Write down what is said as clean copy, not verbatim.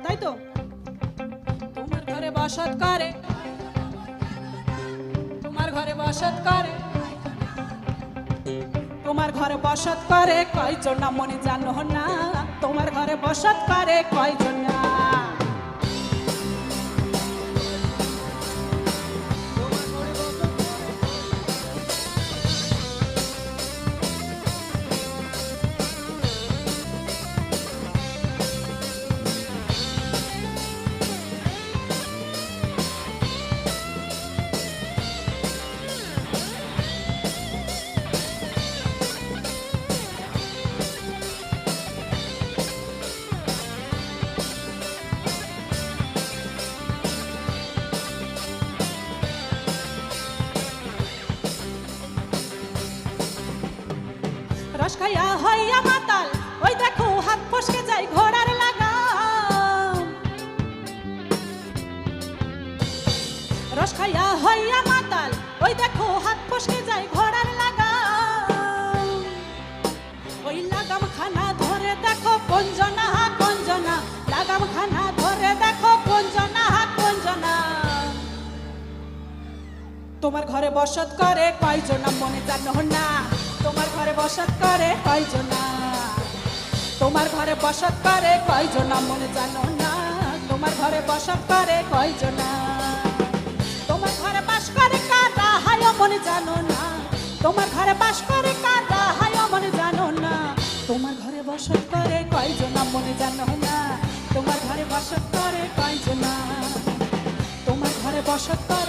তাই তো? তোমার ঘরে বসত করে, তোমার ঘরে বসত করে, তোমার ঘরে বসত করে কয়জন না মনে জানো না? তোমার ঘরে বসত করে কয়জন না? রস খাইয়া হইয়া মাতাল, ওই দেখো হাত ফসকে যায় ঘোড়ার লাগাম। রস খাইয়া হইয়া মাতাল, ওই দেখো হাত ফসকে যায় ঘোড়ার লাগাম। ওই লাগাম খানা ধরে দেখো কঞ্জনা কঞ্জনা, লাগাম খানা ধরে দেখো কঞ্জনা কঞ্জনা। তোমার ঘরে বসত করে কয়জনা মনে জানো না? তোমার ঘরে বসত করে কয়জনা? তোমার ঘরে বসত করে কয়জনা মনে জানো না? তোমার ঘরে বসত করে কয়জনা? তোমার ঘরে বাস করে কারা হায় মনে জানো না? তোমার ঘরে বাস করে কারা হায় মনে জানো না? তোমার ঘরে বসত করে কয়জনা মনে জানো না? তোমার ঘরে বসত করে কয়জনা? তোমার ঘরে বসত করে